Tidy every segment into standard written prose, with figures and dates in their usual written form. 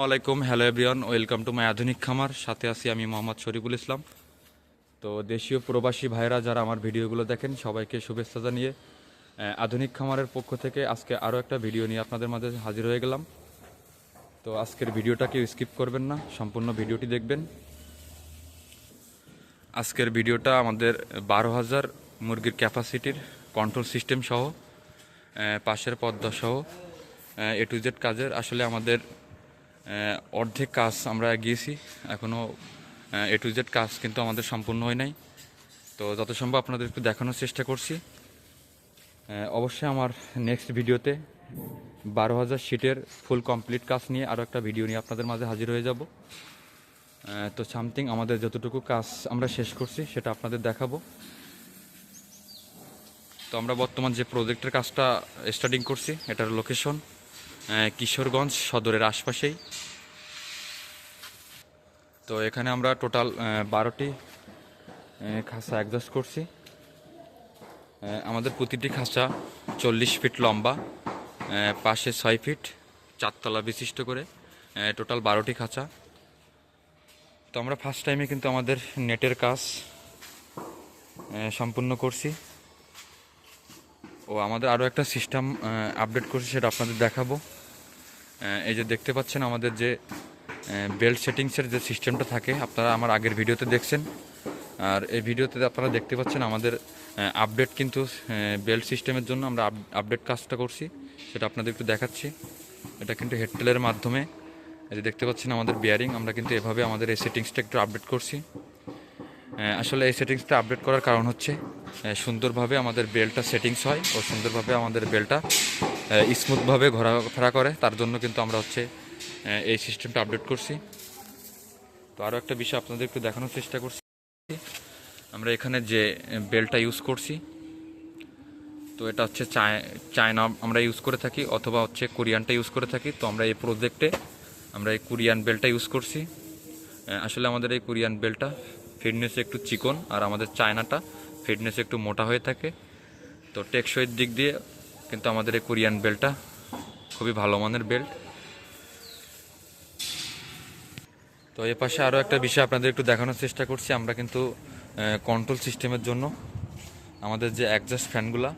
আসসালামাইকুম, hello everyone, welcome to my আধুনিক খামার। সাথে আছি আমি মোহাম্মদ শরীফুল ইসলাম। তো দেশীয় প্রবাসী ভাইরা যারা আমার ভিডিওগুলো দেখেন সবাইকে শুভেচ্ছা জানিয়ে আধুনিক খামারের পক্ষ থেকে আজকে আরও একটা ভিডিও নিয়ে আপনাদের মাঝে হাজির হয়ে গেলাম। তো আজকের ভিডিওটা কেউ স্কিপ করবেন না, সম্পূর্ণ ভিডিওটি দেখবেন। আজকের ভিডিওটা আমাদের 12,000 মুরগির ক্যাপাসিটির কন্ট্রোল সিস্টেম সহ পাশের পর্দা সহ এ টু জেড কাজের। আসলে আমাদের অর্ধেক কাজ আমরা এগিয়েছি, এখনও এ টু জেড কাজ কিন্তু আমাদের সম্পূর্ণ হয় নাই। তো যত সম্ভব আপনাদের একটু দেখানোর চেষ্টা করছি। অবশ্যই আমার নেক্সট ভিডিওতে 12,000 শিটের ফুল কমপ্লিট কাজ নিয়ে আরও একটা ভিডিও নিয়ে আপনাদের মাঝে হাজির হয়ে যাব। তো সামথিং আমাদের যতটুকু কাজ আমরা শেষ করছি সেটা আপনাদের দেখাবো। তো আমরা বর্তমান যে প্রজেক্টের কাজটা স্টার্টিং করছি এটার লোকেশন কিশোরগঞ্জ সদরের আশপাশেই। তো এখানে আমরা টোটাল 12টি খাঁচা অ্যাডজাস্ট করছি। আমাদের প্রতিটি খাঁচা 40 ফিট লম্বা, পাশে 6 ফিট, 4 তলা বিশিষ্ট করে টোটাল 12টি খাঁচা। তো আমরা ফার্স্ট টাইমে কিন্তু আমাদের নেটের কাজ সম্পূর্ণ করছি ও আমাদের আরও একটা সিস্টেম আপডেট করছি, সেটা আপনাদের দেখাবো। এই যে দেখতে পাচ্ছেন আমাদের যে বেল্ট সেটিংসের যে সিস্টেমটা থাকে, আপনারা আমার আগের ভিডিওতে দেখছেন। আর এই ভিডিওতে আপনারা দেখতে পাচ্ছেন আমাদের আপডেট কিন্তু বেল্ট সিস্টেমের জন্য আমরা আপডেট কাজটা করছি, সেটা আপনাদের একটু দেখাচ্ছি। এটা কিন্তু হেডটেলের মাধ্যমে, এই যে দেখতে পাচ্ছেন আমাদের বিয়ারিং, আমরা কিন্তু এভাবে আমাদের এই সেটিংসটা একটু আপডেট করছি। আসলে এই সেটিংসটা আপডেট করার কারণ হচ্ছে সুন্দরভাবে আমাদের বেল্টটা সেটিংস হয় ও সুন্দরভাবে আমাদের বেল্টটা স্মুথভাবে ঘোরাফেরা করে, তার জন্য কিন্তু আমরা হচ্ছে এই সিস্টেমটা আপডেট করছি। তো আরও একটা বিষয় আপনাদের একটু দেখানোর চেষ্টা করছি। আমরা এখানে যে বেল্টটা ইউজ করছি, তো এটা হচ্ছে চায়না আমরা ইউজ করে থাকি, অথবা হচ্ছে কোরিয়ানটা ইউজ করে থাকি। তো আমরা এই প্রজেক্টে আমরা এই কোরিয়ান বেল্টটা ইউজ করছি। আসলে আমাদের এই কোরিয়ান বেল্টটা ফিটনেসে একটু চিকন, আর আমাদের চায়নাটা ফিটনেসে একটু মোটা হয়ে থাকে। তো টেকসইয়ের দিক দিয়ে কিন্তু আমাদের এই কোরিয়ান বেল্টটা খুবই ভালো মানের বেল্ট। তো এ পাশে আরও একটা বিষয় আপনাদের একটু দেখানোর চেষ্টা করছি। আমরা কিন্তু কন্ট্রোল সিস্টেমের জন্য আমাদের যে অ্যাডজাস্ট ফ্যানগুলা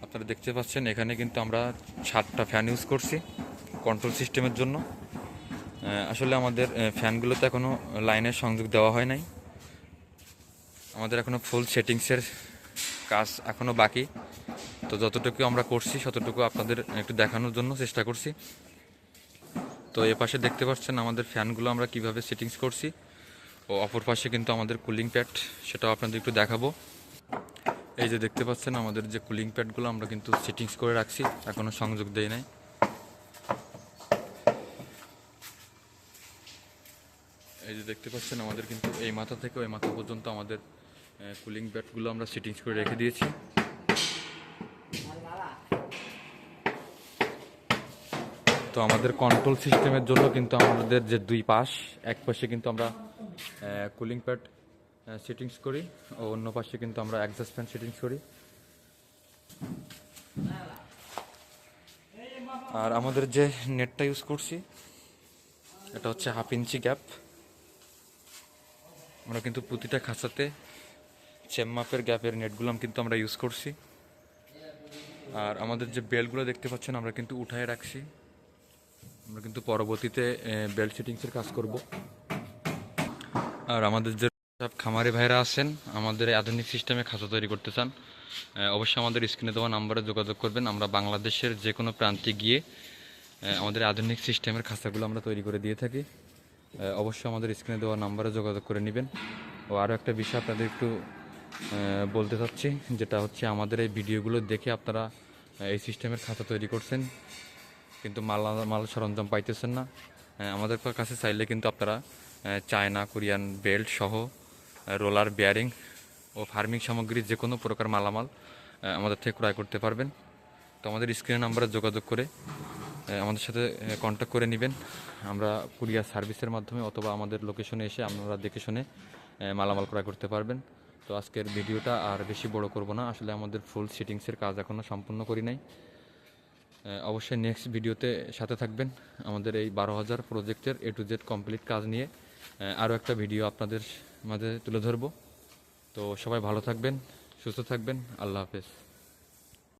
আপনারা দেখতে পাচ্ছেন, এখানে কিন্তু আমরা 7টা ফ্যান ইউজ করছি কন্ট্রোল সিস্টেমের জন্য। আসলে আমাদের ফ্যানগুলোতে এখনও লাইনের সংযোগ দেওয়া হয় নাই, আমাদের এখনও ফুল সেটিংসের কাজ এখনও বাকি। তো যতটুকু আমরা করছি ততটুকু আপনাদের একটু দেখানোর জন্য চেষ্টা করছি। তো এ পাশে দেখতে পাচ্ছেন আমাদের ফ্যানগুলো আমরা কিভাবে সেটিংস করছি, ও অপর পাশে কিন্তু আমাদের কুলিং প্যাড, সেটাও আপনাদের একটু দেখাবো। এই যে দেখতে পাচ্ছেন আমাদের যে কুলিং প্যাডগুলো আমরা কিন্তু সেটিংস করে রাখছি, এখনও সংযোগ দেই নাই। এই যে দেখতে পাচ্ছেন আমাদের কিন্তু এই মাথা থেকে ওই মাথা পর্যন্ত আমাদের কুলিং প্যাডগুলো আমরা সেটিংস করে রেখে দিয়েছি। তো আমাদের কন্ট্রোল সিস্টেমের জন্য কিন্তু আমাদের যে দুই পাশ, এক পাশে কিন্তু আমরা কুলিং প্যাড সেটিংস করি ও অন্য পাশে কিন্তু আমরা অ্যাডজাস্ট ফ্যান সেটিংস করি। আর আমাদের যে নেটটা ইউজ করছি এটা হচ্ছে 1/2 ইঞ্চি গ্যাপ। আমরা কিন্তু প্রতিটা খাঁচাতে সেম মাপের গ্যাপের নেটগুলো কিন্তু আমরা ইউজ করছি। আর আমাদের যে বেল্টগুলো দেখতে পাচ্ছেন আমরা কিন্তু উঠায় রাখছি, আমরা কিন্তু পরবর্তীতে বেল্ট সেটিংসের কাজ করব। আর আমাদের যে সব খামারি ভাইরা আছেন, আমাদের এই আধুনিক সিস্টেমে খাঁচা তৈরি করতে চান, অবশ্যই আমাদের স্ক্রিনে দেওয়া নাম্বারে যোগাযোগ করবেন। আমরা বাংলাদেশের যে কোনো প্রান্তে গিয়ে আমাদের আধুনিক সিস্টেমের খাঁচাগুলো আমরা তৈরি করে দিয়ে থাকি। অবশ্যই আমাদের স্ক্রিনে দেওয়া নাম্বারে যোগাযোগ করে নেবেন। ও আরও একটা বিষয় আপনাদের একটু বলতে চাচ্ছি, যেটা হচ্ছে আমাদের এই ভিডিওগুলো দেখে আপনারা এই সিস্টেমের খাঁচা তৈরি করছেন কিন্তু মাল সরঞ্জাম পাইতেছেন না। আমাদের কাছে চাইলে কিন্তু আপনারা চায়না কোরিয়ান বেল্ট সহ রোলার, বিয়ারিং ও ফার্মিং সামগ্রী যে কোনো প্রকার মালামাল আমাদের থেকে ক্রয় করতে পারবেন। তো আমাদের স্ক্রিনের নাম্বারে যোগাযোগ করে আমাদের সাথে কন্ট্যাক্ট করে নেবেন। আমরা কুরিয়ার সার্ভিসের মাধ্যমে অথবা আমাদের লোকেশনে এসে আপনারা দেখে শুনে মালামাল ক্রয় করতে পারবেন। তো আজকের ভিডিওটা আর বেশি বড় করব না, আসলে আমাদের ফুল সেটিংসের কাজ এখনও সম্পূর্ণ করি নাই। অবশ্যই নেক্সট ভিডিওতে সাথে থাকবেন আমাদের এই 12,000 প্রজেক্টের A to Z কমপ্লিট কাজ নিয়ে আরও একটা ভিডিও আপনাদের মাঝে তুলে ধরব। তো সবাই ভালো থাকবেন, সুস্থ থাকবেন, আল্লাহ হাফেজ।